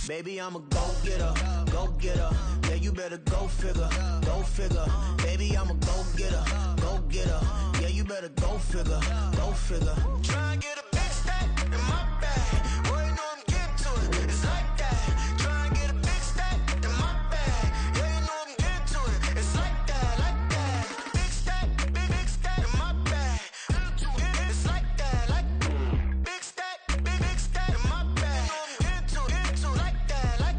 Baby, I'm a go-getter, go-getter. Yeah, you better go figure, go figure. Baby, I'm a go-getter, go-getter. Yeah, you better go figure, go figure. Try and get a big stack in my bag. Boy, you know I'm getting to it. It's like that. Try and get a big stack in my bag. Yeah, you know I'm getting to it. It's like that, like that. Big stack, big stack in my bag. It's like that, like big stack in my bag. You know I'm getting to it, like that, like.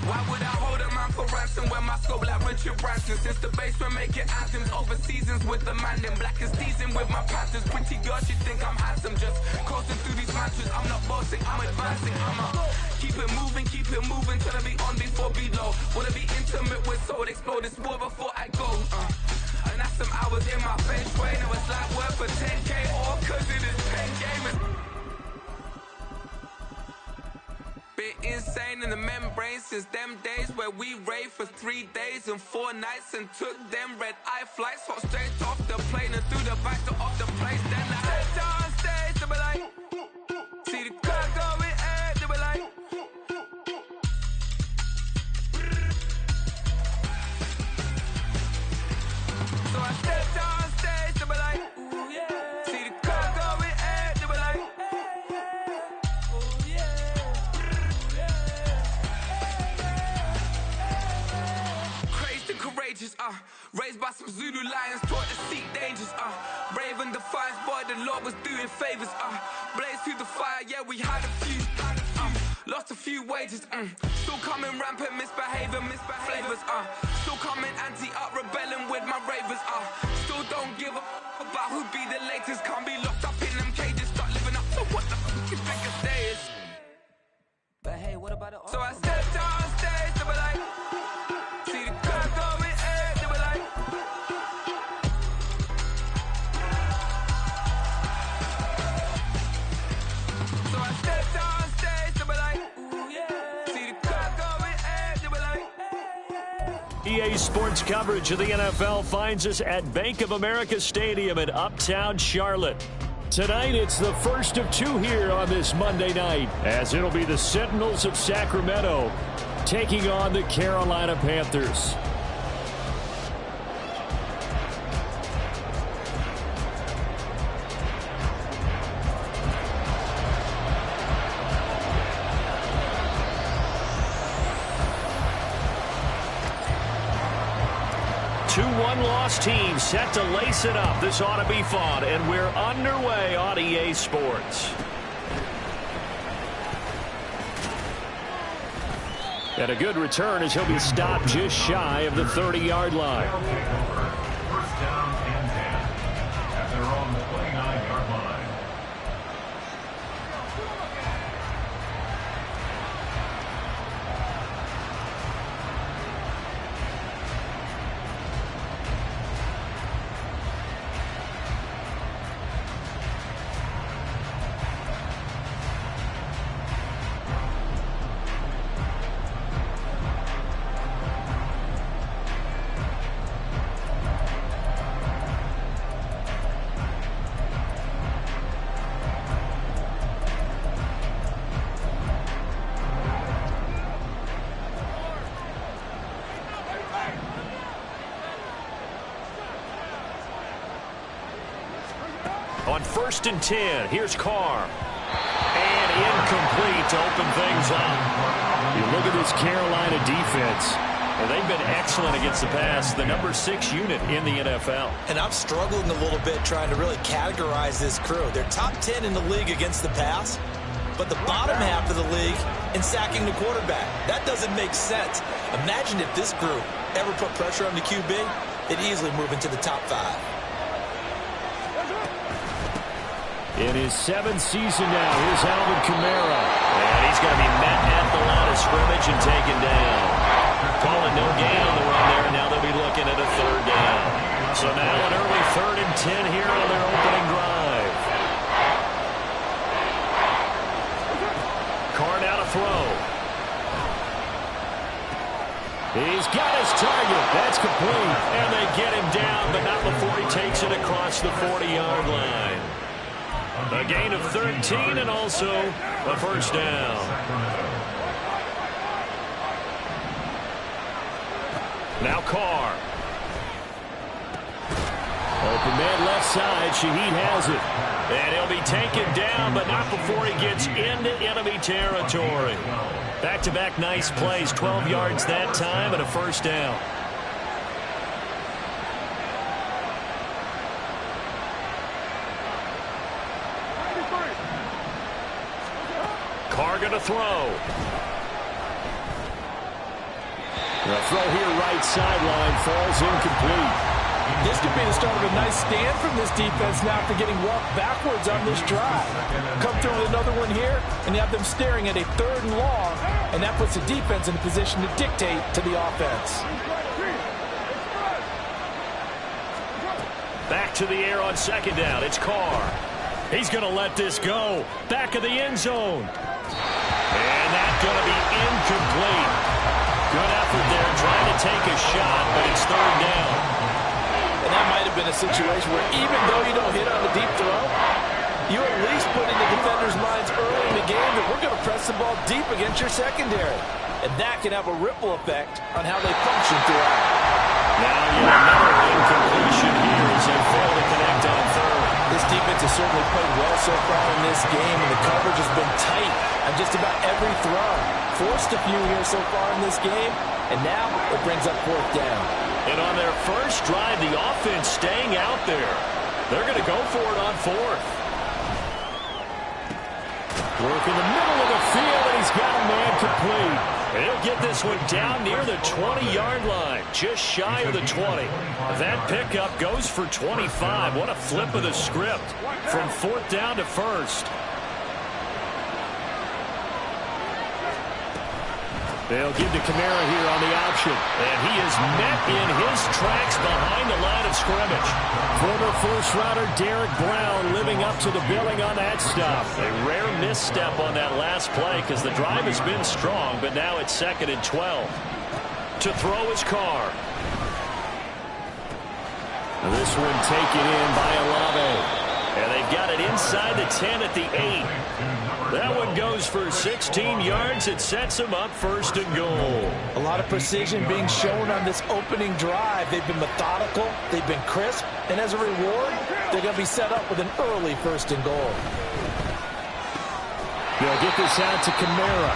Why would I hold a man for ransom when my scope like Richard Branson? Since the basement making anthems over seasons with the man in black and season with my panthers. Pretty girl, she think I'm handsome. Just coasting through these mantras. I'm not bossing, I'm advancing. I'ma keep it moving till I be on before below. Wanna be intimate with soul, explode this war before I go. And that's some hours in my feng shui. Now it's like work for 10K all cause it is 10 gamers. Bit insane in the membrane since them days where we raved for 3 days and 4 nights and took them red eye flights, hot straight off the plane and through the back door of the place. Then I stepped on stage, they were like, see the car going ahead, they were like, so I stepped on stage, they were like, ooh yeah, see the car going ahead, they were like, ooh yeah. Courageous, raised by some Zulu lions, taught to seek dangers, brave and defiant, boy, the Lord was doing favors, blaze through the fire, yeah, we had a few, lost a few wages, still coming rampant, misbehaving, flavors, still coming anti-up, rebelling with my ravers, still don't give up about who be the latest, can't be locked up in them cages, start living up to what the fuck you think of days. But hey, what about it? So I stepped on stage, they were like, see the car going ahead, they were like, so I stepped on stage, they were like, ooh yeah, see the car going ahead, they were like. EA Sports coverage of the NFL finds us at Bank of America Stadium in Uptown Charlotte. Tonight, it's the first of 2 here on this Monday night, as it'll be the Sentinels of Sacramento taking on the Carolina Panthers. Two one-loss teams set to lace it up. This ought to be fun, and we're underway on EA Sports. And a good return as he'll be stopped just shy of the 30-yard line. First down and 10 at their own 29-yard line. On 1st and 10, here's Carr. And incomplete to open things up. You look at this Carolina defense, and they've been excellent against the pass, the number 6 unit in the NFL. And I'm struggling a little bit trying to really categorize this crew. They're top 10 in the league against the pass, but the bottom half of the league in sacking the quarterback. That doesn't make sense. Imagine if this group ever put pressure on the QB, they'd easily move into the top 5. In his 7th season now, here's Alvin Kamara. And he's going to be met at the line of scrimmage and taken down. Calling no gain on the run there, and now they'll be looking at a 3rd down. So now an early 3rd and and 10 here on their opening drive. Carr now to throw. He's got his target. That's complete. And they get him down, but not before he takes it across the 40-yard line. A gain of 13 and also a first down. Now Carr. Open man left side. Shaheed has it. And he'll be taken down, but not before he gets into enemy territory. Back-to-back nice plays. 12 yards that time and a first down. Carr going to throw. The throw here right sideline falls incomplete. This could be the start of a nice stand from this defense now after getting walked backwards on this drive. Come through with another one here, and you have them staring at a 3rd and long, and that puts the defense in a position to dictate to the offense. Back to the air on 2nd down. It's Carr. He's going to let this go. Back of the end zone. And that's going to be incomplete. Good effort there trying to take a shot, but it's 3rd down. And that might have been a situation where even though you don't hit on the deep throw, you at least put in the defenders' minds early in the game that we're going to press the ball deep against your secondary. And that can have a ripple effect on how they function throughout. Now yet another incompletion here as they fail to connect on 3rd. This defense has certainly played well so far in this game, and the coverage has been tight on just about every throw. Forced a few here so far in this game, and now it brings up 4th down. And on their first drive, the offense staying out there. They're going to go for it on 4th. Work in the middle of the field, and he's got a man complete. He'll get this one down near the 20-yard line, just shy of the 20. That pickup goes for 25. What a flip of the script from 4th down to 1st. They'll give to Kamara here on the option. And he is met in his tracks behind the line of scrimmage. Former first-rounder Derek Brown living up to the billing on that stop. A rare misstep on that last play because the drive has been strong, but now it's 2nd and 12. To throw is Carr. This one taken in by Olave. And they've got it inside the 10 at the 8. That one goes for 16 yards. It sets them up 1st and goal. A lot of precision being shown on this opening drive. They've been methodical. They've been crisp. And as a reward, they're going to be set up with an early 1st and goal. They'll get this out to Kamara.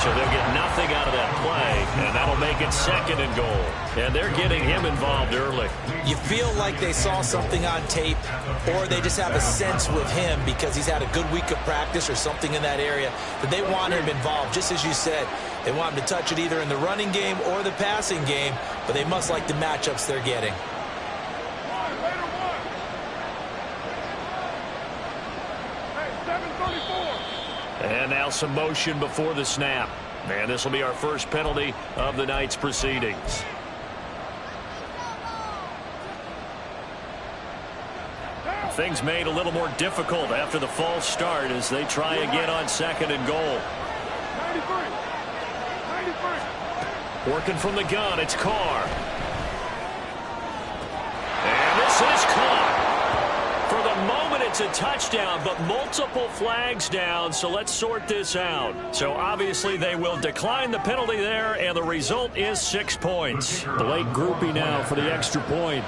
So they'll get nothing out of that play, and that'll make it 2nd and goal. And they're getting him involved early. You feel like they saw something on tape, or they just have a sense with him because he's had a good week of practice or something in that area that they want him involved. Just as you said, they want him to touch it either in the running game or the passing game, but they must like the matchups they're getting. And now some motion before the snap. And this will be our first penalty of the night's proceedings. Things made a little more difficult after the false start as they try again on 2nd and goal. 93. Working from the gun, it's Carr. And this is caught. For the moment, it's a touchdown, but multiple flags down, so let's sort this out. So obviously they will decline the penalty there, and the result is 6 points. Blake Groupie now for the extra point.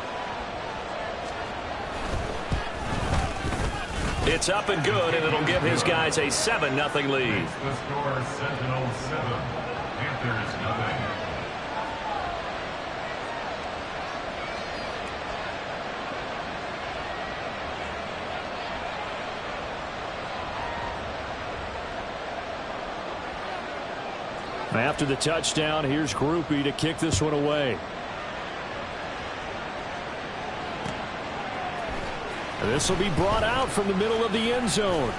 It's up and good, and it'll give his guys a 7-0 lead. The score, Sentinel 7, Panthers 9. After the touchdown, here's Groupie to kick this one away. This will be brought out from the middle of the end zone.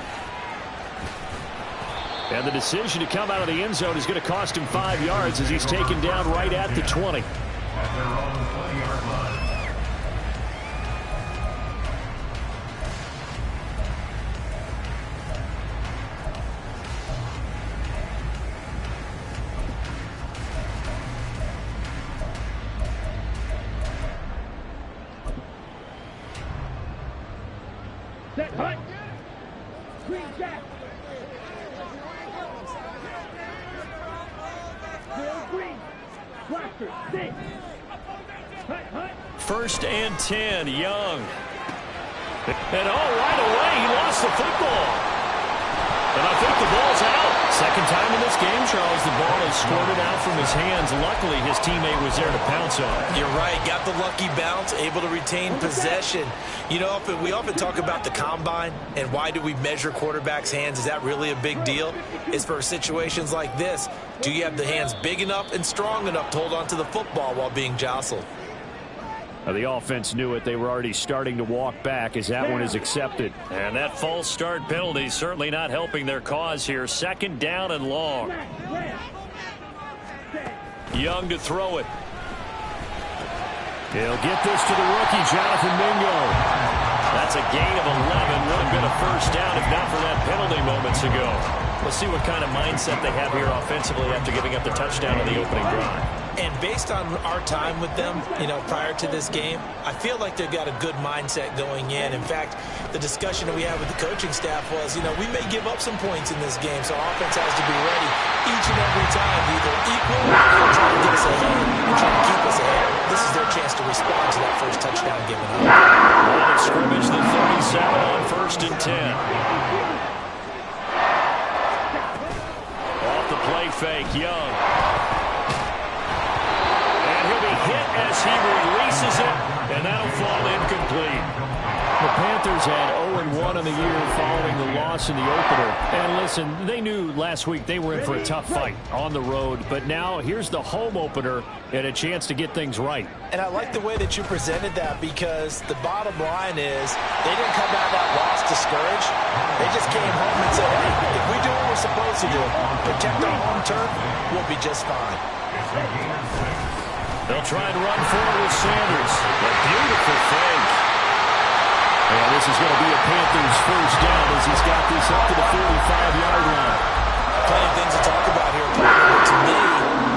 And the decision to come out of the end zone is going to cost him 5 yards as he's taken down right at the 20. At their own 20-yard line. Set, hut. Green jack. Will green. Blaster, sit. Hut, hut. 1st and 10, Young. And right away, he lost the football. And I think the ball's out. Second time in this game, Charles, the ball is squirted out from his hands. Luckily, his teammate was there to pounce on it. You're right. Got the lucky bounce, able to retain possession. You know, we often talk about the combine and why do we measure quarterbacks' hands. Is that really a big deal? It's for situations like this. Do you have the hands big enough and strong enough to hold on to the football while being jostled? The offense knew it. They were already starting to walk back as that one is accepted. And that false start penalty certainly not helping their cause here. 2nd down and long. Young to throw it. He'll get this to the rookie, Jonathan Mingo. That's a gain of 11. Would have been a 1st down if not for that penalty moments ago. We'll see what kind of mindset they have here offensively after giving up the touchdown on the opening drive. And based on our time with them, you know, prior to this game, I feel like they've got a good mindset going in. In fact, the discussion that we had with the coaching staff was, you know, we may give up some points in this game, so our offense has to be ready each and every time to either equal or try to get us ahead and try to keep us ahead. This is their chance to respond to that first touchdown given up. Line of scrimmage, the 37 on 1st and 10. Off the play fake, Young. Hit as he releases it, and that'll fall incomplete. The Panthers had 0-1 on the year following the loss in the opener. And listen, they knew last week they were in for a tough fight on the road, but now here's the home opener and a chance to get things right. And I like the way that you presented that, because the bottom line is they didn't come out of that loss discouraged. They just came home and said, hey, if we do what we're supposed to do, protect our home turf, we'll be just fine. They'll try and run forward with Sanders. A beautiful fake. And this is going to be a Panthers 1st down as he's got this up to the 45-yard line. Plenty of things to talk about here. But to me,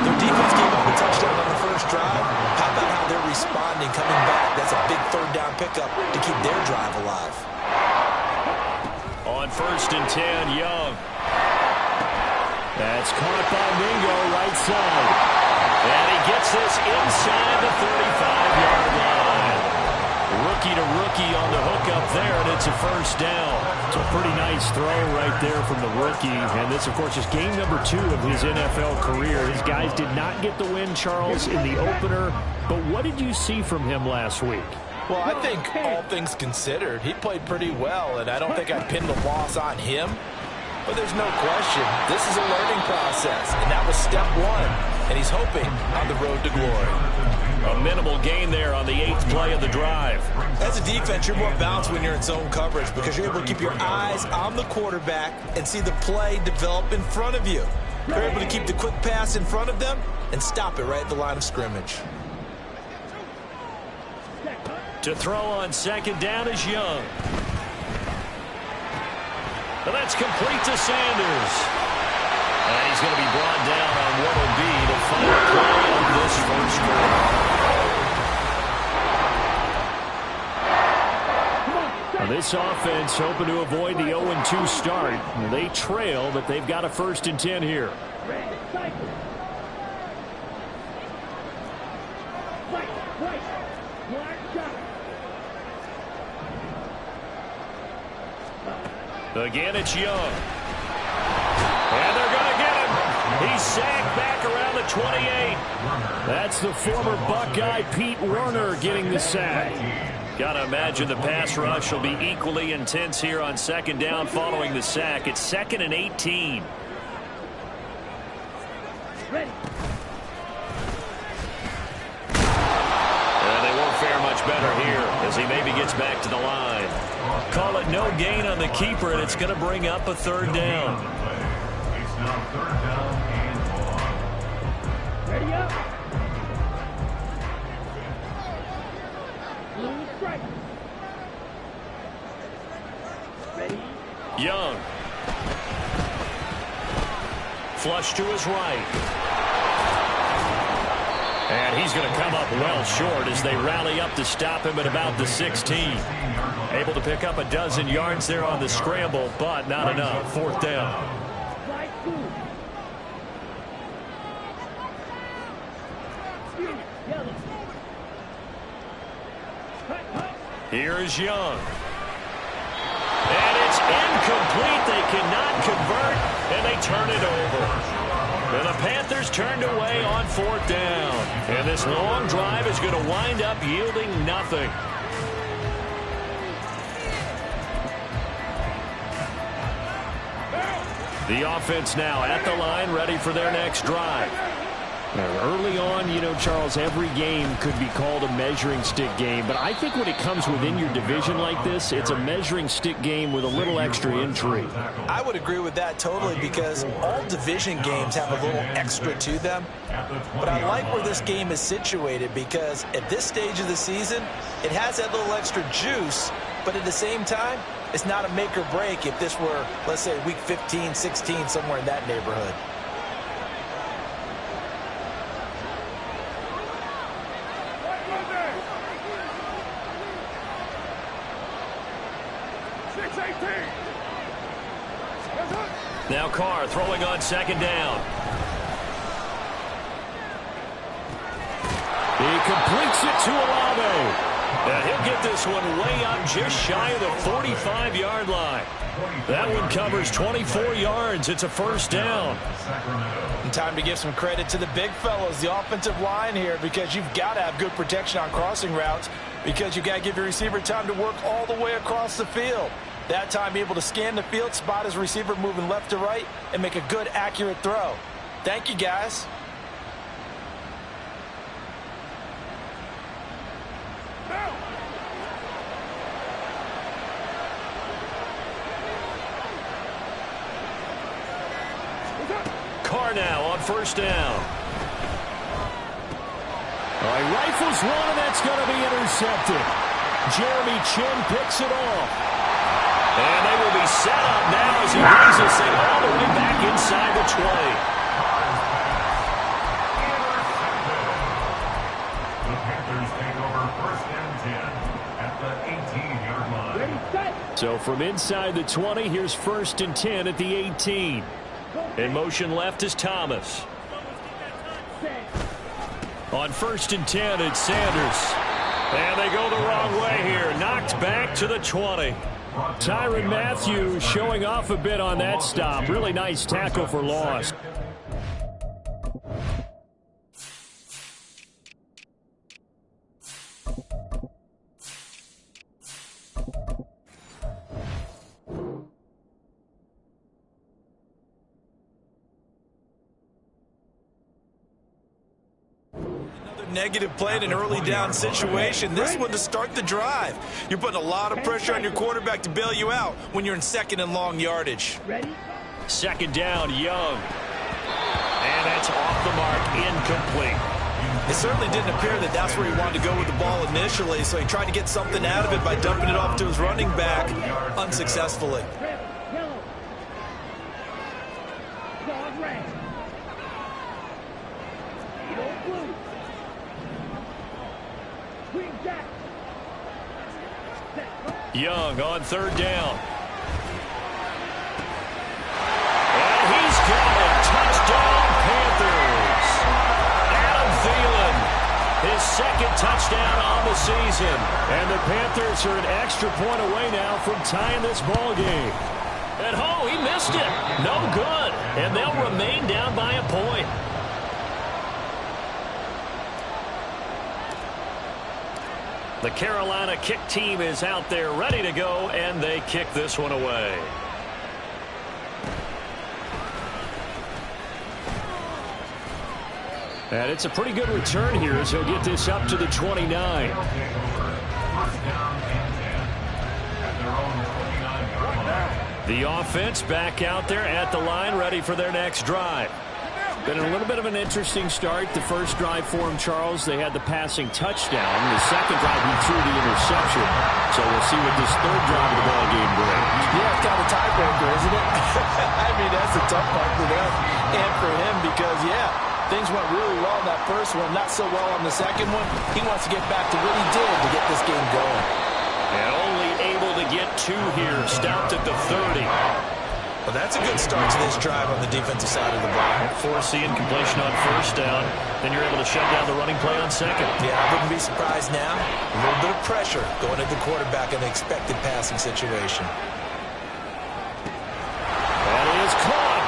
their defense gave up a touchdown on the first drive. How about how they're responding, coming back? That's a big 3rd down pickup to keep their drive alive. On 1st and 10, Young. That's caught by Mingo, right side. And he gets this inside the 35-yard line. Rookie to rookie on the hook up there, and it's a 1st down. It's a pretty nice throw right there from the rookie. And this, of course, is game number 2 of his NFL career. His guys did not get the win, Charles, in the opener. But what did you see from him last week? Well, I think all things considered, he played pretty well, and I don't think I pinned the loss on him. But there's no question, this is a learning process, and that was step 1. And he's hoping on the road to glory. A minimal gain there on the 8th play of the drive. As a defense, you're more balanced when you're in zone coverage because you're able to keep your eyes on the quarterback and see the play develop in front of you. You're able to keep the quick pass in front of them and stop it right at the line of scrimmage. To throw on 2nd down is Young. And that's complete to Sanders. And he's going to be brought down on what will be the final play of this 1st quarter. Now this offense hoping to avoid the 0-2 start. They trail, but they've got a 1st and 10 here. Again, it's Young. And they're going to get him. He's sacked back around the 28. That's the former Buckeye Pete Werner getting the sack. Got to imagine the pass rush will be equally intense here on 2nd down following the sack. It's 2nd and 18. Ready. And they won't fare much better here as he maybe gets back to the line. Call it no gain on the keeper, and it's going to bring up a 3rd down. It's now 3rd down and 1. Ready up. Blue strike. Ready. Young. Flush to his right. And he's going to come up well short as they rally up to stop him at about the 16. Able to pick up a dozen yards there on the scramble, but not enough. 4th down. Here's Young. And it's incomplete. They cannot convert, and they turn it over. And the Panthers turned away on 4th down. And this long drive is going to wind up yielding nothing. The offense now at the line, ready for their next drive. Early on, you know, Charles, every game could be called a measuring stick game. But I think when it comes within your division like this, it's a measuring stick game with a little extra intrigue. I would agree with that totally because all division games have a little extra to them. But I like where this game is situated because at this stage of the season, it has that little extra juice. But at the same time, it's not a make or break if this were, let's say, week 15, 16, somewhere in that neighborhood. Now Carr throwing on 2nd down. He completes it to Olave. And he'll get this one way up just shy of the 45-yard line. That one covers 24 yards. It's a 1st down. And time to give some credit to the big fellows, the offensive line here, because you've got to have good protection on crossing routes because you've got to give your receiver time to work all the way across the field. That time, be able to scan the field, spot his receiver moving left to right, and make a good, accurate throw. Thank you, guys. Carr now on 1st down. All right, rifles one, and that's going to be intercepted. Jeremy Chin picks it off. And they will be set up now as he brings this thing all the way back inside the 20. The Panthers take over 1st and 10 at the 18-yard line. So from inside the 20, here's 1st and 10 at the 18. In motion left is Thomas. On 1st and 10, it's Sanders. And they go the wrong way here. Knocked back to the 20. Tyrann Mathieu showing off a bit on that stop. Really nice tackle for loss. Negative play in an early down situation. This one to start the drive. You're putting a lot of pressure on your quarterback to bail you out when you're in 2nd and long yardage. 2nd down, Young. And that's off the mark, incomplete. It certainly didn't appear that that's where he wanted to go with the ball initially, so he tried to get something out of it by dumping it off to his running back unsuccessfully. Young on 3rd down. And he's got it. Touchdown, Panthers. Adam Thielen, his 2nd touchdown on the season. And the Panthers are an extra point away now from tying this ball game. And oh, he missed it. No good. And they'll remain down by a point. The Carolina kick team is out there ready to go, and they kick this one away. And it's a pretty good return here as he'll get this up to the 29. The offense back out there at the line, ready for their next drive. Been a little bit of an interesting start. The first drive for him, Charles, they had the passing touchdown. The second drive, he threw the interception. So we'll see what this 3rd drive of the ball game brings. Yeah, it's kind of a tiebreaker, isn't it? I mean, that's a tough part for them and for him because, yeah, Things went really well in that first one, not so well on the second one. He wants to get back to what he did to get this game going. And only able to get 2 here, stopped at the 30. Well, that's a good start to this drive on the defensive side of the ball. Force the incompletion on first down. Then you're able to shut down the running play on second. Yeah, I wouldn't be surprised now. A little bit of pressure going at the quarterback in the expected passing situation. That is caught.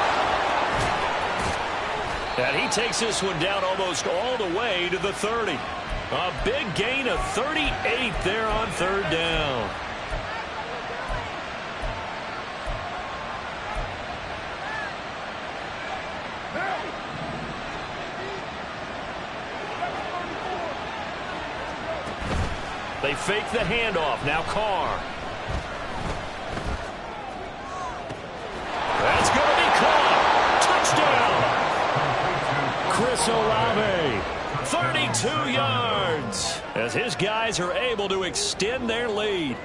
And he takes this one down almost all the way to the 30. A big gain of 38 there on third down. They fake the handoff. Now Carr. That's going to be caught. Touchdown. Chris Olave. 32 yards. As his guys are able to extend their lead.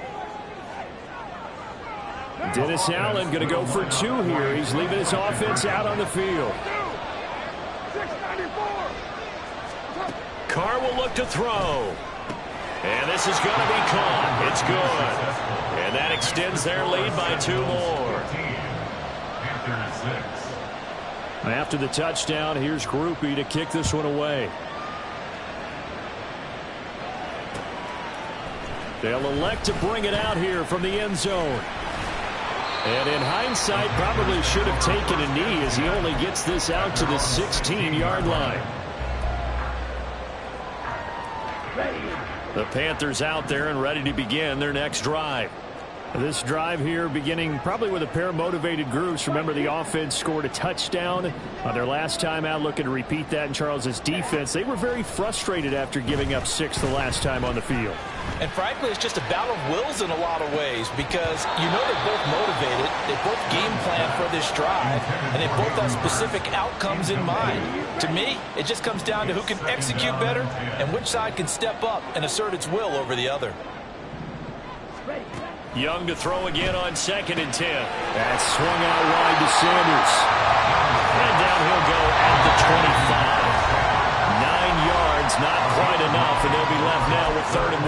Dennis Allen going to go for 2 here. He's leaving his offense out on the field. Carr will look to throw. And this is going to be caught. It's good. And that extends their lead by 2 more. After the touchdown, here's Groupie to kick this one away. They'll elect to bring it out here from the end zone. And in hindsight, probably should have taken a knee as he only gets this out to the 16-yard line. The Panthers out there and ready to begin their next drive. This drive here beginning probably with a pair of motivated groups. Remember, the offense scored a touchdown on their last time out, looking to repeat that in Charles's defense. They were very frustrated after giving up 6 the last time on the field. And frankly, it's just a battle of wills in a lot of ways because you know they're both motivated, they both game plan for this drive, and they both have specific outcomes in mind. To me, it just comes down to who can execute better and which side can step up and assert its will over the other. Young to throw again on 2nd and 10. That's swung out wide to Sanders. And down he'll go at the 25. 9 yards, not quite enough, and they'll be left now with 3rd and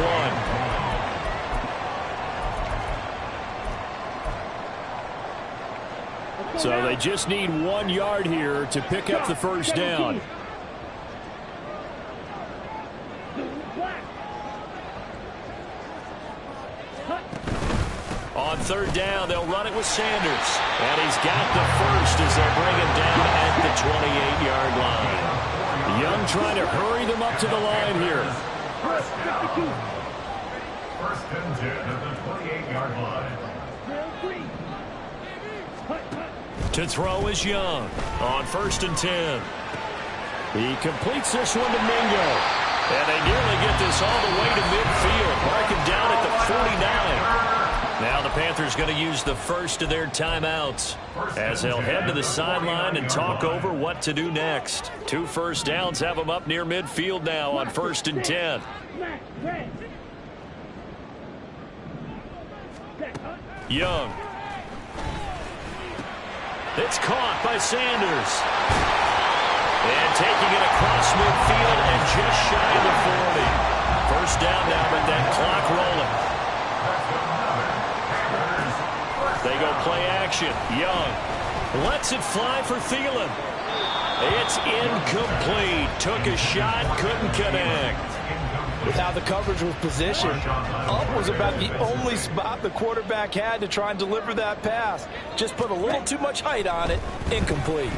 1. So they just need 1 yard here to pick up the first down. On 3rd down, they'll run it with Sanders. And he's got the first as they'll bring him down at the 28-yard line. Young trying to hurry them up to the line here. First and 10 at the 28-yard line. To throw is Young on 1st and 10. He completes this one to Mingo. And they nearly get this all the way to midfield. Mark him down at the 49. Now the Panthers going to use the first of their timeouts as they'll head to the sideline and talk over what to do next. 2 first downs have them up near midfield now on 1st and 10. Young. It's caught by Sanders. And taking it across midfield and just shy of the 40. First down now, but that clock rolling. They go play action. Young lets it fly for Thielen. It's incomplete. Took a shot, couldn't connect. With how the coverage was positioned, up was about the only spot the quarterback had to try and deliver that pass. Just put a little too much height on it. Incomplete.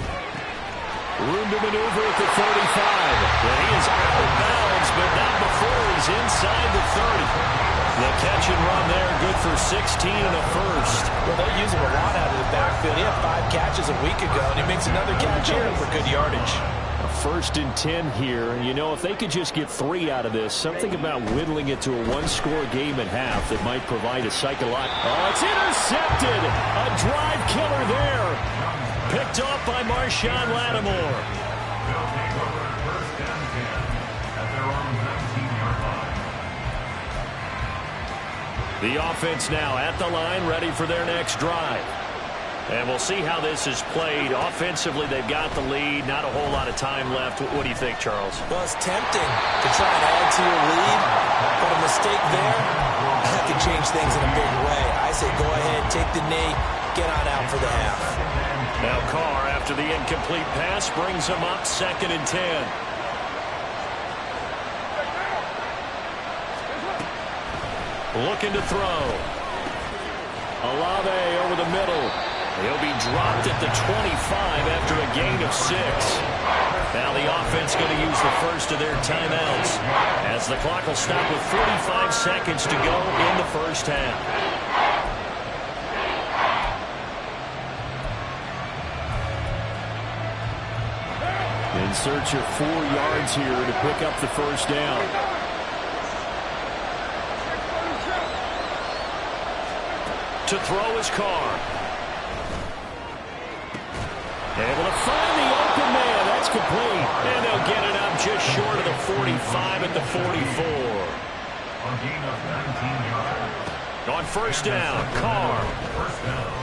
Room to maneuver at the 35. And he is out of bounds, but not before he's inside the 30. The catch and run there, good for 16 and a first. Well, they use him a lot out of the backfield. He had 5 catches a week ago, and he makes another catch here for good yardage. A 1st and 10 here, and you know, if they could just get 3 out of this, something about whittling it to a 1-score game at half that might provide a psychological. Oh, it's intercepted! A drive killer there. Picked off by Marshawn Lattimore. They'll take over 1st and 10 at their own 19-yard line. The offense now at the line, ready for their next drive. And we'll see how this is played. Offensively, they've got the lead. Not a whole lot of time left. What do you think, Charles? Well, it's tempting to try and add to your lead, but a mistake there, that could change things in a big way. I say go ahead, take the knee, get on out for the half. Now Carr, after the incomplete pass, brings him up 2nd and 10. Looking to throw. Olave over the middle. He'll be dropped at the 25 after a gain of 6. Now the offense going to use the first of their timeouts as the clock will stop with 45 seconds to go in the first half. In search of 4 yards here to pick up the first down. To throw his Carr. Able to find the open man. That's complete. And they'll get it up just short of the 45 at the 44. A gain of 19 yards. On first down, Carr. First down.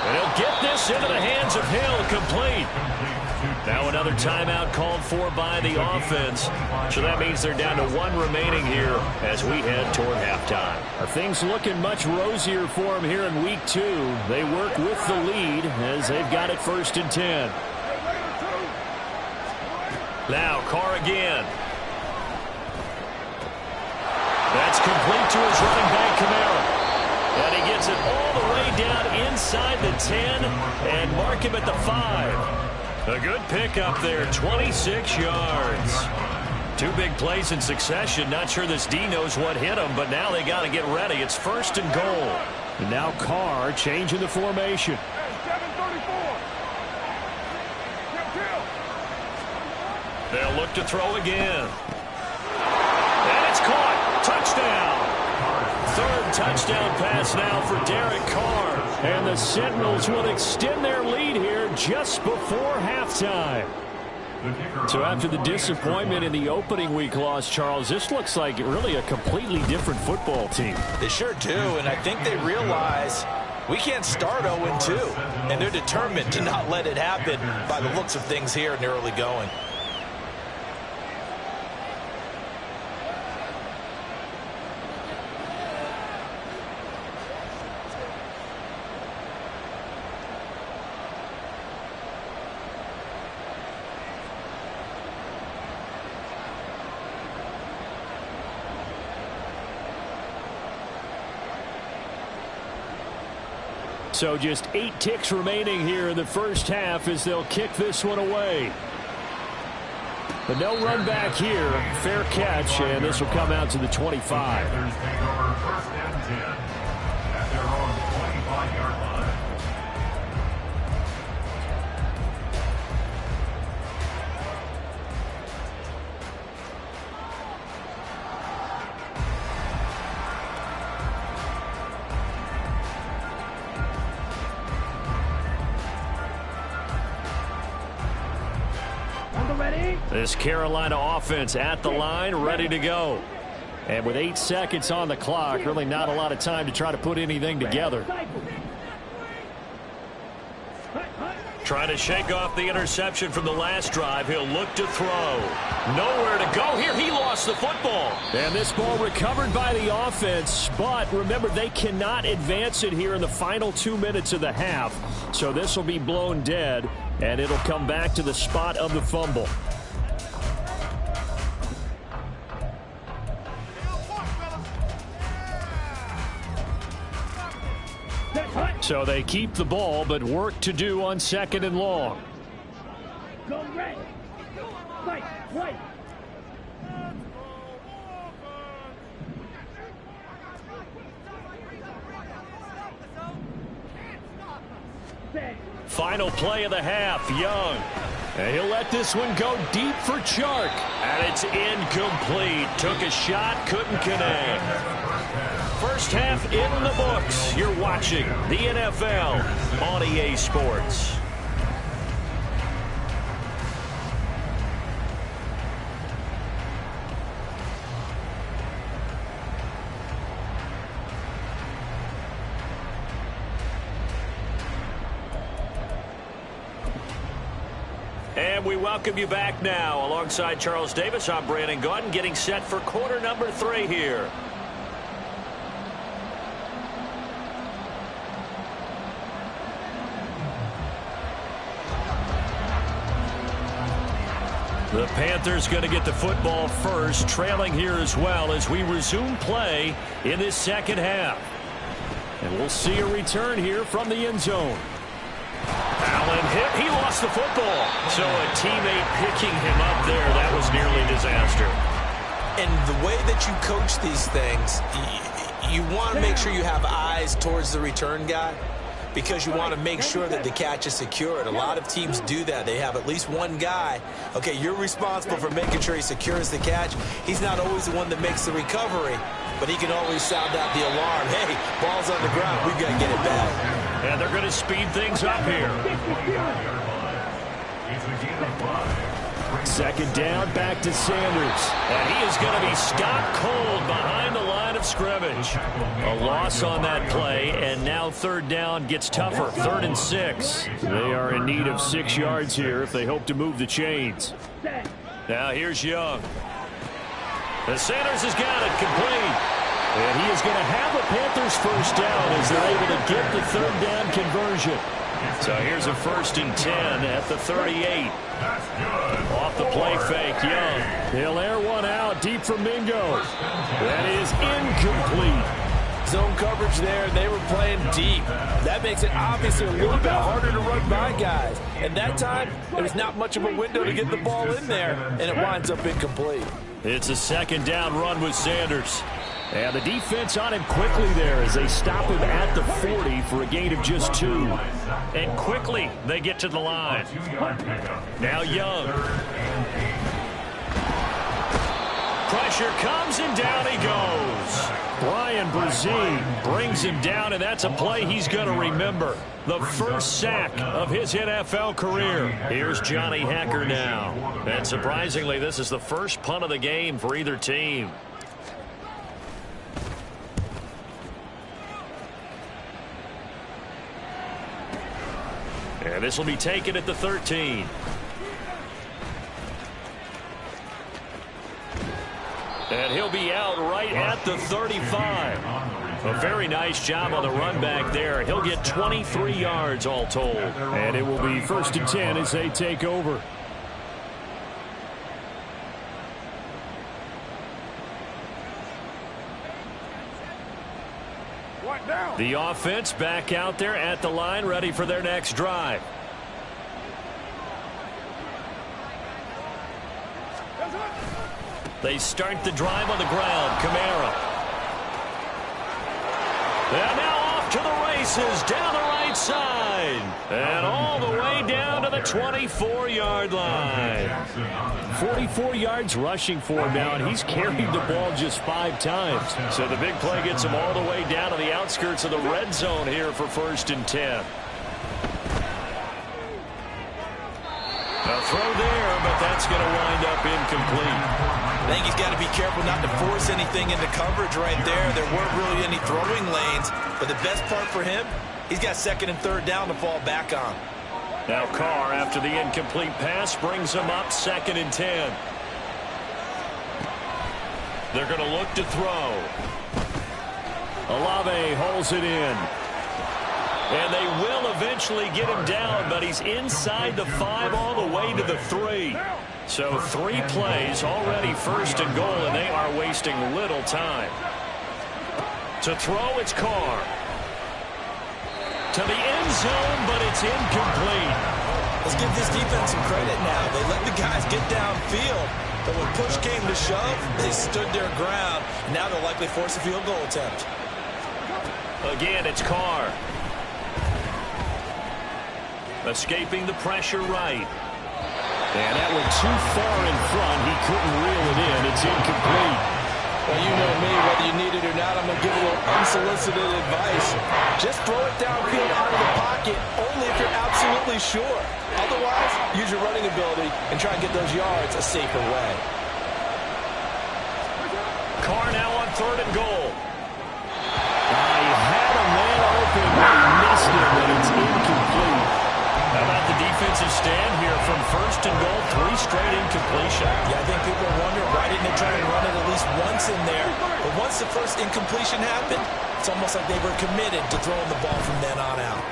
And he'll get this into the hands of Hill, complete. Now another timeout called for by the offense. So that means they're down to 1 remaining here as we head toward halftime. Things looking much rosier for them here in week 2. They work with the lead as they've got it 1st and 10. Now Carr again. That's complete to his running back, Kamara. And he gets it all the way down inside the 10 and mark him at the 5. A good pickup there, 26 yards. 2 big plays in succession. Not sure this D knows what hit him, but now they got to get ready. It's 1st and goal. And now Carr changing the formation. They'll look to throw again. And it's caught. Touchdown. 3rd touchdown pass now for Derek Carr. And the Sentinels will extend their lead here just before halftime. So after the disappointment in the opening week loss, Charles, this looks like really a completely different football team. They sure do, and I think they realize we can't start 0-2, and they're determined to not let it happen by the looks of things here in the early going. So just 8 ticks remaining here in the first half as they'll kick this one away. But no run back here. Fair catch, and this will come out to the 25. Panthers take over 1st and 10 at their own 25-yard line. This Carolina offense at the line, ready to go. And with 8 seconds on the clock, really not a lot of time to try to put anything together. Trying to shake off the interception from the last drive. He'll look to throw. Nowhere to go here. He lost the football. And this ball recovered by the offense. But remember, they cannot advance it here in the final 2 minutes of the half. So this will be blown dead, and it'll come back to the spot of the fumble. So they keep the ball, but work to do on 2nd and long. Go red. Fight. White. Final play of the half, Young. And he'll let this one go deep for Chark. And it's incomplete. Took a shot, couldn't connect. First half in the books. You're watching the NFL on EA Sports. And we welcome you back now. Alongside Charles Davis, I'm Brandon Gaudin, getting set for quarter number 3 here. The Panthers going to get the football first, trailing here as well as we resume play in this second half. And we'll see a return here from the end zone. Allen hit. He lost the football. So a teammate picking him up there. That was nearly disaster. And the way that you coach these things, you want to make sure you have eyes towards the return guy, because you want to make sure that the catch is secured. A lot of teams do that. They have at least one guy. Okay, you're responsible for making sure he secures the catch. He's not always the one that makes the recovery, but he can always sound out the alarm. Hey, ball's on the ground. We've got to get it back. And they're going to speed things up here. Second down, back to Sanders. And he is going to be stopped cold behind the line of scrimmage. A loss on that play, and now third down gets tougher. 3rd and 6. They are in need of 6 yards here if they hope to move the chains. Now here's Young. And Sanders has got it complete. And he is going to have the Panthers first down as they're able to get the third down conversion. So here's a 1st and 10 at the 38. Off the play fake, Young. He'll air one out deep from Mingo. That is incomplete. Zone coverage there. They were playing deep. That makes it obviously a little bit harder to run by guys. And that time, there's not much of a window to get the ball in there, and it winds up incomplete. It's a second down run with Sanders. And the defense on him quickly there as they stop him at the 40 for a gain of just 2. And quickly they get to the line. Now Young. Pressure comes and down he goes. Brian Brzee brings him down, and that's a play he's going to remember. The first sack of his NFL career. Here's Johnny Hacker now. And surprisingly, this is the first punt of the game for either team. And this will be taken at the 13. And he'll be out right at the 35. A very nice job on the run back there. He'll get 23 yards all told. And it will be 1st and 10 as they take over. The offense back out there at the line, ready for their next drive. They start the drive on the ground. Kamara. And now off to the races down the right side. And all the way down to the 24-yard line. 44 yards rushing for him now, and he's carried the ball just 5 times. So the big play gets him all the way down to the outskirts of the red zone here for 1st and 10. A throw there, but that's going to wind up incomplete. I think he's got to be careful not to force anything into coverage right there. There weren't really any throwing lanes, but the best part for him, he's got 2nd and 3rd down to fall back on. Now Carr, after the incomplete pass, brings him up 2nd and 10. They're going to look to throw. Olave holds it in. And they will eventually get him down, but he's inside the 5 all the way to the 3. So 3 plays, already 1st and goal, and they are wasting little time. To throw, it's Carr. To the end zone, but it's incomplete. Let's give this defense some credit now. They let the guys get downfield, but when push came to shove, they stood their ground. Now they'll likely force a field goal attempt. Again, it's Carr. Escaping the pressure right. And that went too far in front. He couldn't reel it in. It's incomplete. Well, you know me, whether you need it or not, I'm going to give a little unsolicited advice. Just throw it downfield out of the pocket, only if you're absolutely sure. Otherwise, use your running ability and try and get those yards a safer way. Carr now on 3rd and goal. He had a man open, but he missed it, but it's incomplete. How about the defensive stand here from 1st and goal, 3 straight incompletion. Yeah, I think people are wondering why didn't they try and run it at least once in there. But once the first incompletion happened, it's almost like they were committed to throwing the ball from then on out.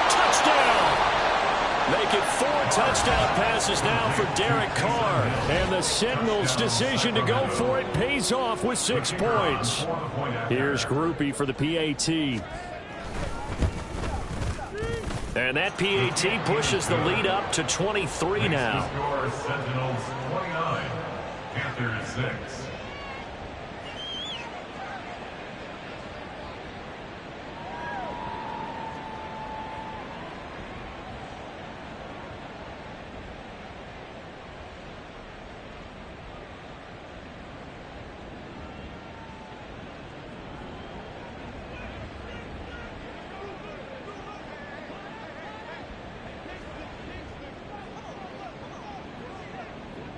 Touchdown! Make it 4 touchdown passes now for Derek Carr. And the Sentinels' decision to go for it pays off with 6 points. Here's Groupie for the PAT. And that PAT pushes the lead up to 23 now. Sentinels 29, Panthers 6.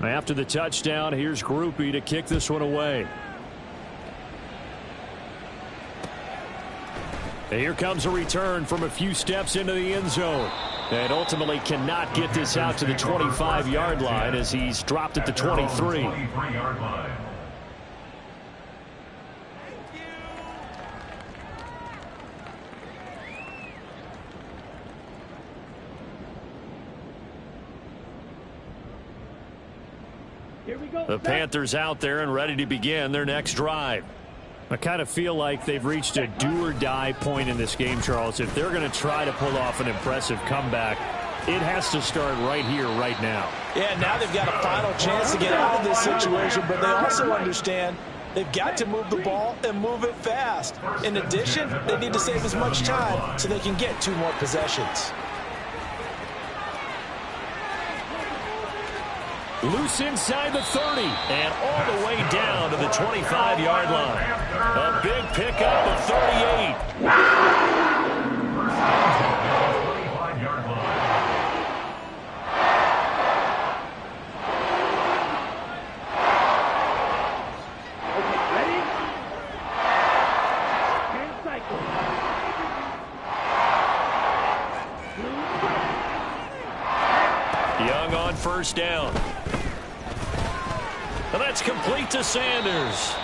After the touchdown, here's Groupie to kick this one away. And here comes a return from a few steps into the end zone. And ultimately cannot get this out to the 25-yard line as he's dropped at the 23. The Panthers out there and ready to begin their next drive. I kind of feel like they've reached a do-or-die point in this game, Charles. If they're going to try to pull off an impressive comeback, it has to start right here, right now. Yeah, now they've got a final chance to get out of this situation, but they also understand they've got to move the ball and move it fast. In addition, they need to save as much time so they can get 2 more possessions. Loose inside the 30 and all the way down to the 25-yard line. A big pickup of 38. Young on first down. And that's complete to Sanders.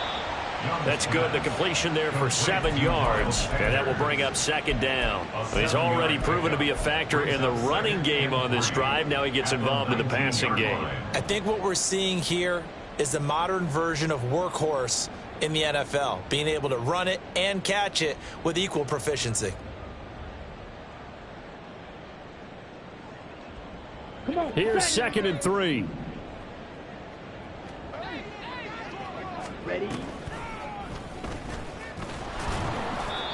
That's good. The completion there for 7 yards. And that will bring up 2nd down. He's already proven to be a factor in the running game on this drive. Now he gets involved in the passing game. I think what we're seeing here is the modern version of workhorse in the NFL. Being able to run it and catch it with equal proficiency. Here's 2nd and 3. Ready?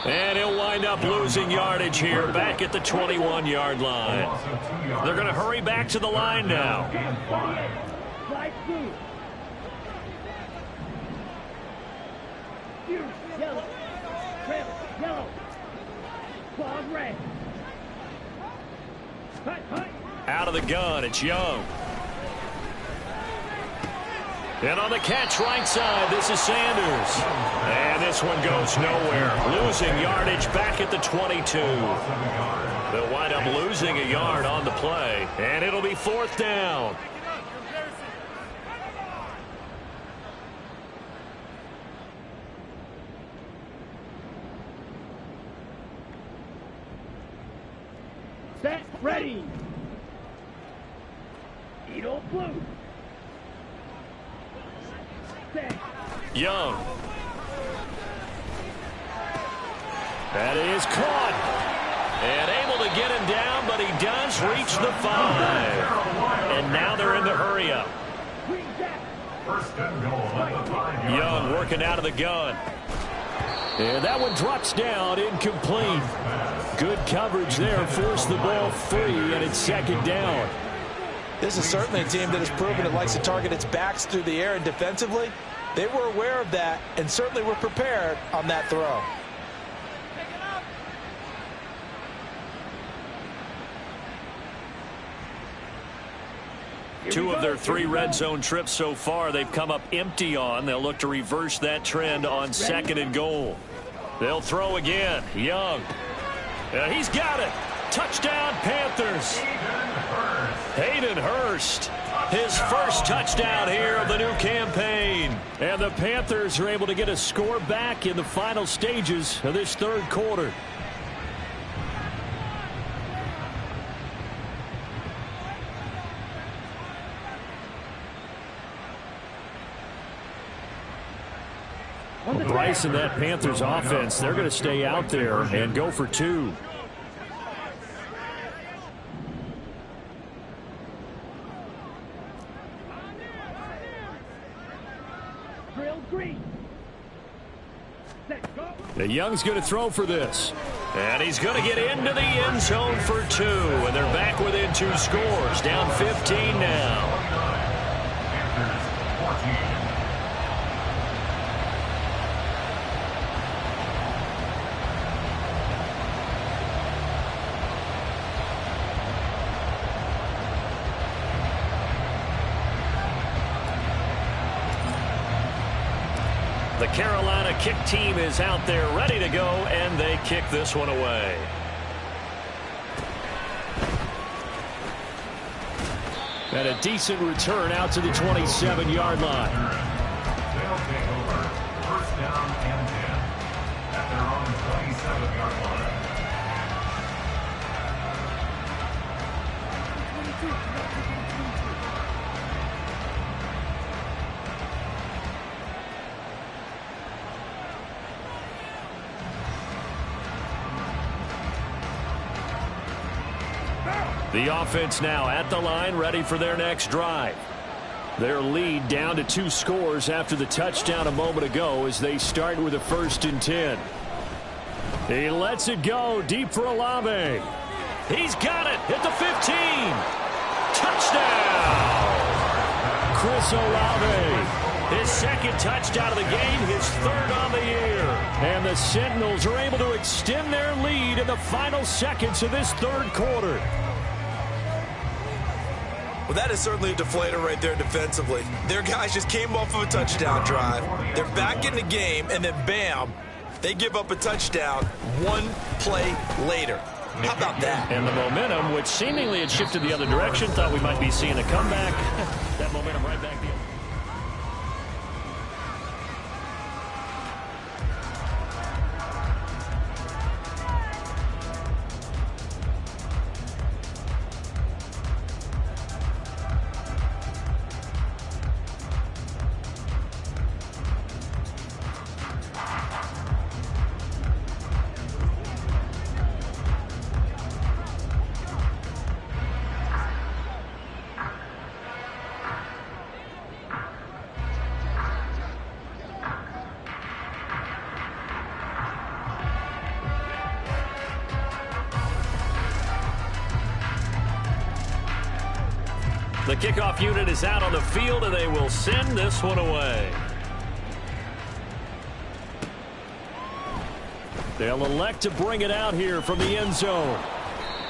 And he'll wind up losing yardage here back at the 21-yard line. They're going to hurry back to the line now. Slide through. Yellow. Trail. Yellow. Ball red. Hut. Out of the gun, it's Young. And on the catch right side, this is Sanders. And this one goes nowhere. Losing yardage back at the 22. They'll wind up losing a yard on the play. And it'll be 4th down. Set. Ready. Edo blue. Young. That is caught. And able to get him down, but he does reach the 5. And now they're in the hurry-up. Young working out of the gun. And that one drops down, incomplete. Good coverage there, forced the ball free, and it's 2nd down. This is certainly a team that has proven it likes to target its backs through the air, and defensively, they were aware of that and certainly were prepared on that throw. Two of their 3 red zone trips so far they've come up empty on. They'll look to reverse that trend on 2nd and goal. They'll throw again. Young. He's got it. Touchdown, Panthers. Hayden Hurst, his first touchdown here of the new campaign. And the Panthers are able to get a score back in the final stages of this third quarter. Bryce and that Panthers offense, they're going to stay out there and go for two. The Young's going to throw for this. And he's going to get into the end zone for two. And they're back within 2 scores. Down 15 now. The Carolina kick team is out there ready to go, and they kick this one away. And a decent return out to the 27-yard line. They'll take over. First down and 10 at their own 27-yard line. The offense now at the line, ready for their next drive. Their lead down to 2 scores after the touchdown a moment ago as they start with a 1st and 10. He lets it go deep for Olave. He's got it at the 15. Touchdown! Chris Olave. His 2nd touchdown of the game, his 3rd on the year. And the Sentinels are able to extend their lead in the final seconds of this 3rd quarter. Well, that is certainly a deflator right there defensively. Their guys just came off of a touchdown drive. They're back in the game, and then bam, they give up a touchdown 1 play later. How about that? And the momentum, which seemingly had shifted the other direction, thought we might be seeing a comeback. That momentum right back the other. The kickoff unit is out on the field, and they will send this one away. They'll elect to bring it out here from the end zone.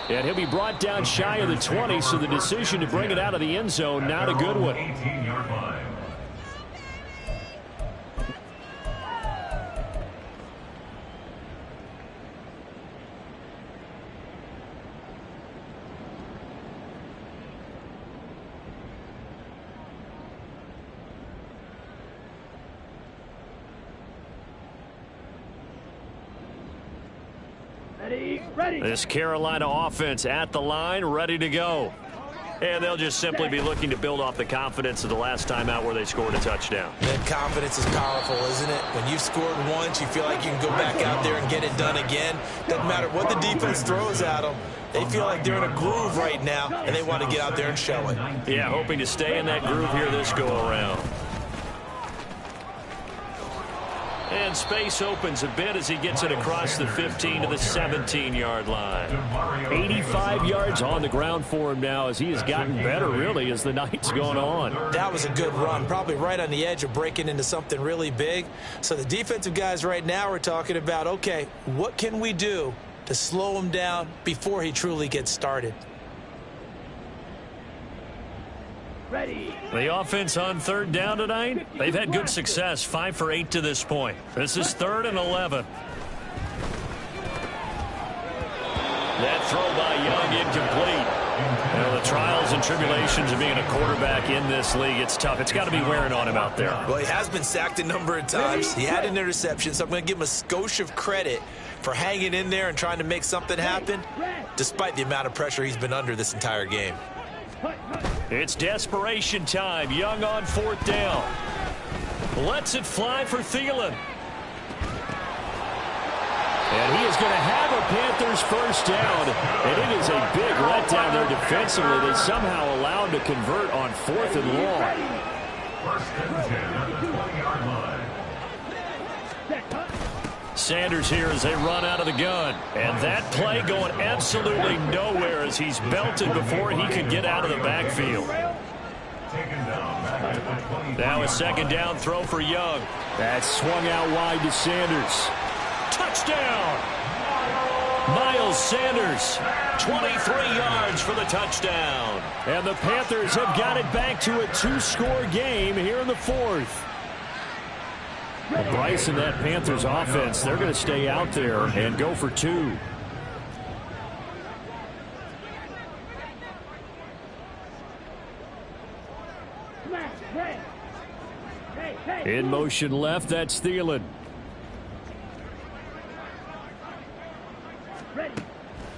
And he'll be brought down shy of the 20, so the decision to bring it out of the end zone, not a good one. 18-yard line. Ready. This Carolina offense at the line, ready to go. And they'll just simply be looking to build off the confidence of the last time out where they scored a touchdown. That confidence is powerful, isn't it? When you've scored once, you feel like you can go back out there and get it done again. Doesn't matter what the defense throws at them. They feel like they're in a groove right now, and they want to get out there and show it. Yeah, hoping to stay in that groove here this go-around. And space opens a bit as he gets it across the 15 to the 17-yard line. 85 yards on the ground for him now as he has gotten better, really, as the night's gone on. That was a good run, probably right on the edge of breaking into something really big. So the defensive guys right now are talking about, okay, what can we do to slow him down before he truly gets started? Ready. The offense on 3rd down tonight, they've had good success, 5 for 8 to this point. This is 3rd and 11. That throw by incomplete. You know, the trials and tribulations of being a quarterback in this league, it's tough. It's got to be wearing on him out there. Well, he has been sacked a number of times. He had an interception, so I'm going to give him a skosh of credit for hanging in there and trying to make something happen, despite the amount of pressure he's been under this entire game. It's desperation time. Young on 4th down. Lets it fly for Thielen. And he is going to have a Panthers first down. And it is a big letdown there defensively. They somehow allowed to convert on 4th and long. First and 10 at the 20-yard line. Sanders here as they run out of the gun. And that play going absolutely nowhere as he's belted before he could get out of the backfield. Now a 2nd down throw for Young. That swung out wide to Sanders. Touchdown! Miles Sanders, 23 yards for the touchdown. And the Panthers have got it back to a 2-score game here in the 4th. Well, Bryce and that Panthers offense, they're going to stay out there and go for 2. In motion left, that's Thielen.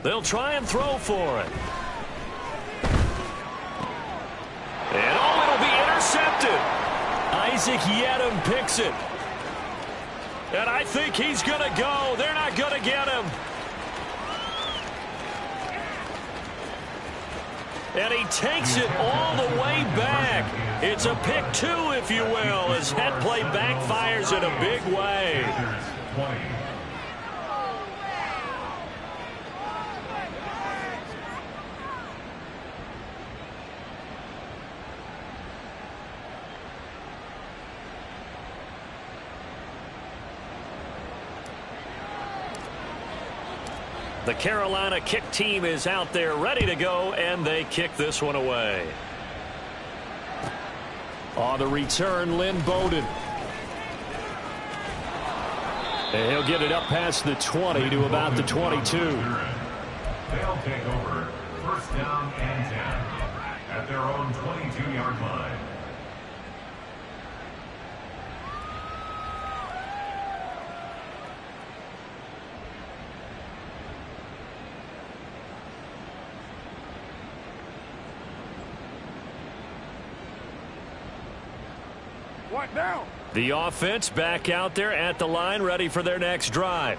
They'll try and throw for it. And it'll be intercepted. Isaac Yedem picks it. And I think he's going to go. They're not going to get him. And he takes it all the way back. It's a pick 2, if you will, as that play backfires in a big way. The Carolina kick team is out there ready to go, and they kick this one away. On the return, Lynn Bowden. And he'll get it up past the 20 to about the 22. They'll take over 1st down and 10 at their own 22-yard line. The offense back out there at the line, ready for their next drive.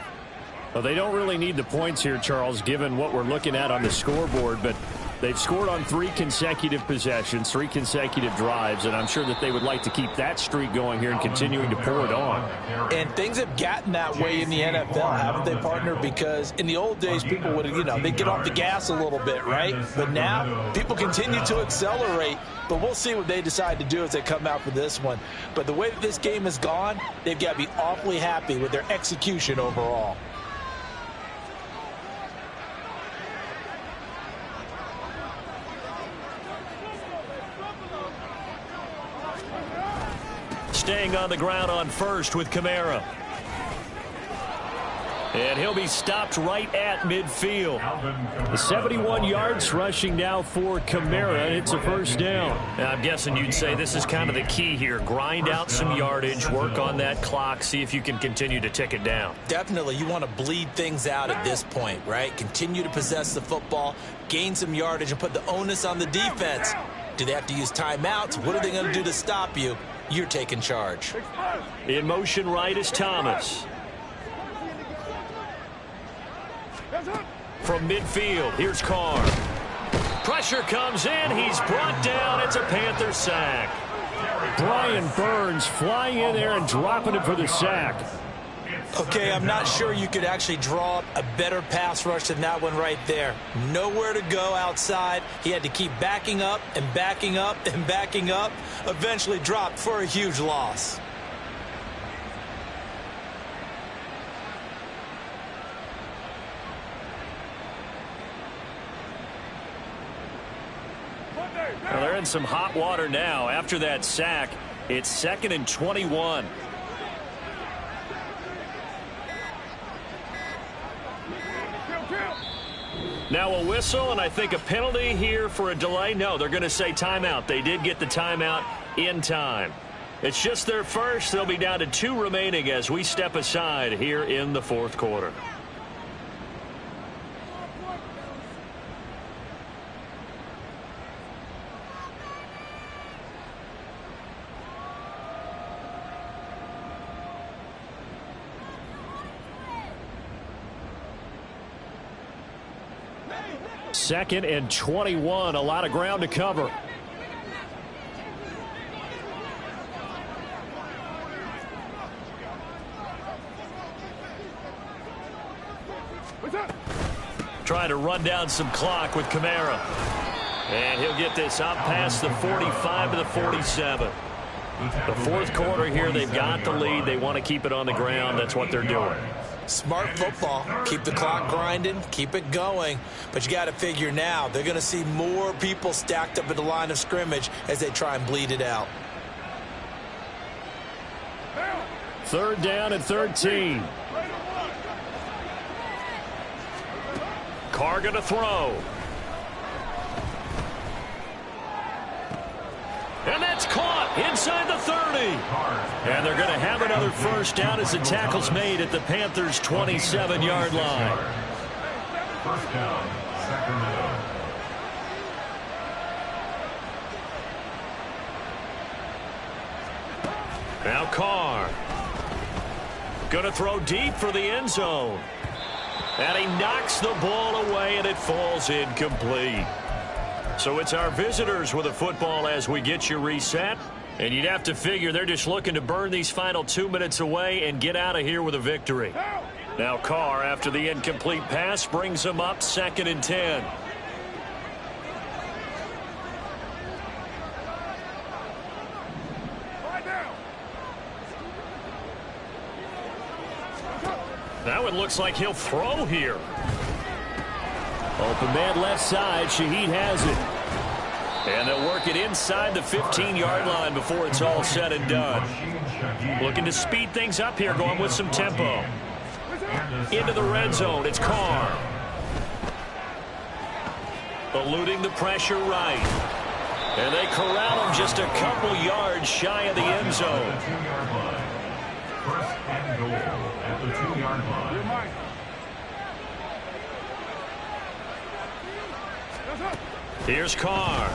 Well, they don't really need the points here, Charles, given what we're looking at on the scoreboard, but they've scored on 3 consecutive possessions, 3 consecutive drives, and I'm sure that they would like to keep that streak going here and continuing to pour it on. And things have gotten that way in the NFL, haven't they, partner? Because in the old days, people would, they'd get off the gas a little bit, right? But now, people continue to accelerate, but we'll see what they decide to do as they come out for this one. But the way that this game has gone, they've got to be awfully happy with their execution overall. Staying on the ground on 1st with Kamara. And he'll be stopped right at midfield. The 71 yards rushing now for Kamara, and it's a 1st down. Now, I'm guessing you'd say this is kind of the key here. Grind out some yardage, work on that clock, see if you can continue to tick it down. Definitely, you want to bleed things out at this point, right? Continue to possess the football, gain some yardage, and put the onus on the defense. Do they have to use timeouts? What are they going to do to stop you? You're taking charge. In motion right is Thomas. From midfield, here's Carr. Pressure comes in. He's brought down. It's a Panther sack. Brian Burns flying in there and dropping it for the sack. Okay, I'm not sure you could actually draw a better pass rush than that one right there. Nowhere to go outside. He had to keep backing up and backing up and backing up. Eventually dropped for a huge loss. Well, they're in some hot water now. After that sack, it's 2nd and 21. Now a whistle, and I think a penalty here for a delay. No, they're going to say timeout. They did get the timeout in time. It's just their first. They'll be down to 2 remaining as we step aside here in the fourth quarter. Second and 21, a lot of ground to cover. Trying to run down some clock with Kamara. And he'll get this up past the 45 to the 47. The fourth quarter here, they've got the lead. They want to keep it on the ground. That's what they're doing. Smart football. Keep the clock grinding, keep it going. But you got to figure now they're going to see more people stacked up at the line of scrimmage as they try and bleed it out. Third down and 13. Carr going to throw. And that's caught inside the 30. And they're going to have another first down as the tackle's made at the Panthers' 27-yard line. First down, Sacramento. Now Carr. Going to throw deep for the end zone. And he knocks the ball away, and it falls incomplete. So it's our visitors with a football as we get you reset. And you'd have to figure they're just looking to burn these final 2 minutes away and get out of here with a victory. Now Carr, after the incomplete pass, brings them up 2nd and 10. Now it looks like he'll throw here. Open man left side. Shaheed has it. And they'll work it inside the 15-yard line before it's all said and done. Looking to speed things up here, going with some tempo. Into the red zone. It's Carr. Eluding the pressure right. And they corral him just a couple yards shy of the end zone. First and goal at the 2-yard line. Here's Carr.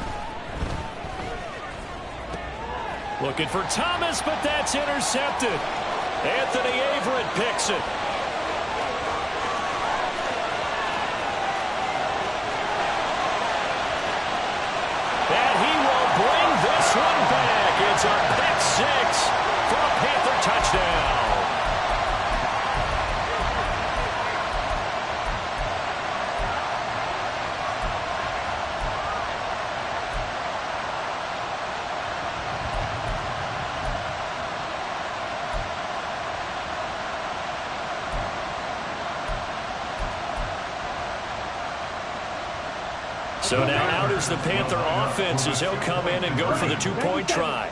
Looking for Thomas, but that's intercepted. Anthony Averett picks it. And he will bring this one back. It's a pick six for a Panther touchdown. So now out is the Panther offense as he'll come in and go for the 2-point try.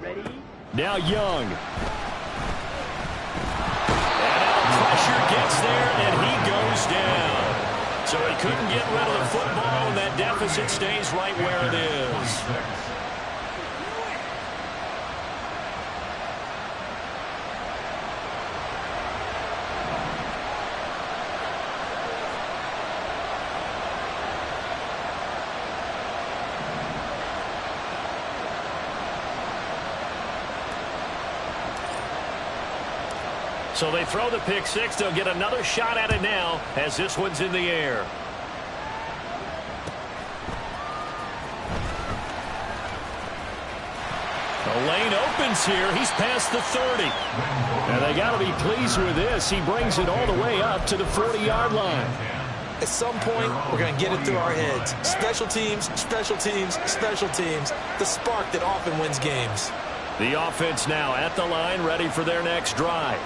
Ready? Now Young. And now pressure gets there and he goes down. So he couldn't get rid of the football and that deficit stays right where it is. So they throw the pick six. They'll get another shot at it now as this one's in the air. The lane opens here. He's past the 30. And they got to be pleased with this. He brings it all the way up to the 40-yard line. At some point, we're going to get it through our heads. Special teams, special teams, special teams. The spark that often wins games. The offense now at the line, ready for their next drive.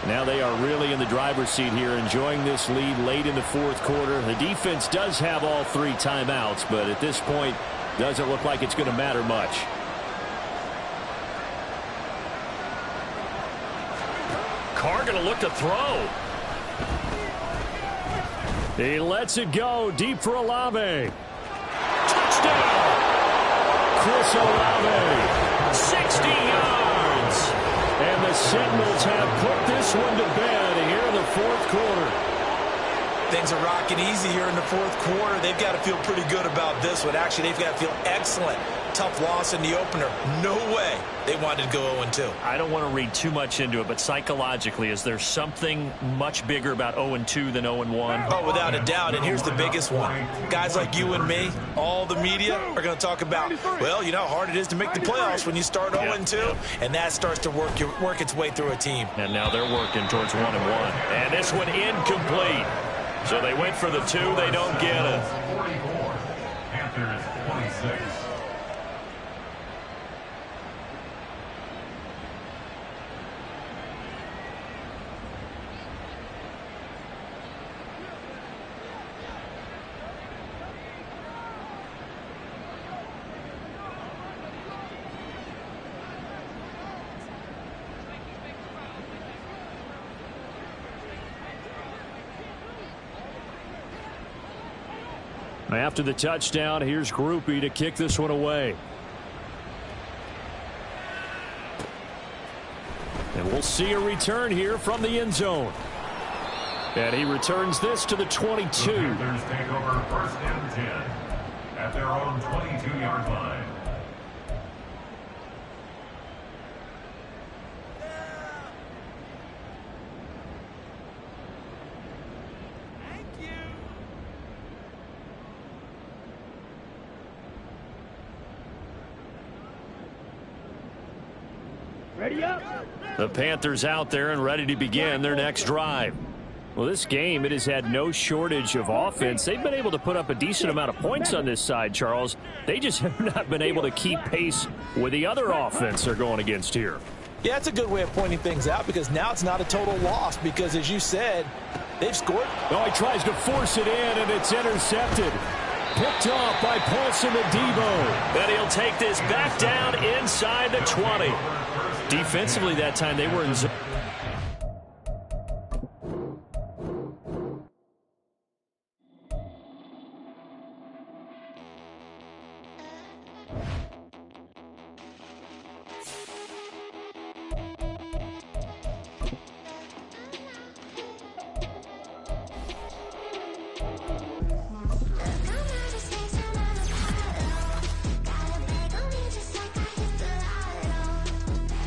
Now they are really in the driver's seat here, enjoying this lead late in the fourth quarter. The defense does have all 3 timeouts, but at this point, doesn't look like it's going to matter much. they're going to look to throw. He lets it go deep for Olave. Touchdown! Chris Olave, 60 yards. And the Sentinels have put this one to bed here in the fourth quarter. Things are rocking easy here in the fourth quarter. They've got to feel pretty good about this one. Actually, they've got to feel excellent. Tough loss in the opener. No way they wanted to go 0-2. I don't want to read too much into it, but psychologically, is there something much bigger about 0-2 than 0-1? Oh, without a doubt. And here's the biggest one. Guys like you and me, all the media are going to talk about, well, you know how hard it is to make the playoffs when you start 0-2. And that starts to work its way through a team. And now they're working towards 1-1. And this one incomplete. So they went for the 2. They don't get it. 44. Panthers 26. After the touchdown, here's Groupie to kick this one away. And we'll see a return here from the end zone. And he returns this to the 22. The Panthers take over first and 10 at their own 22-yard line. Ready up. The Panthers out there and ready to begin their next drive. Well, this game, it has had no shortage of offense. They've been able to put up a decent amount of points on this side, Charles. They just have not been able to keep pace with the other offense they're going against here. Yeah, it's a good way of pointing things out because now it's not a total loss because, as you said, they've scored. Oh, he tries to force it in, and it's intercepted. Picked off by Paulson Adebo. And he'll take this back down inside the 20. Defensively that time, they were in zone.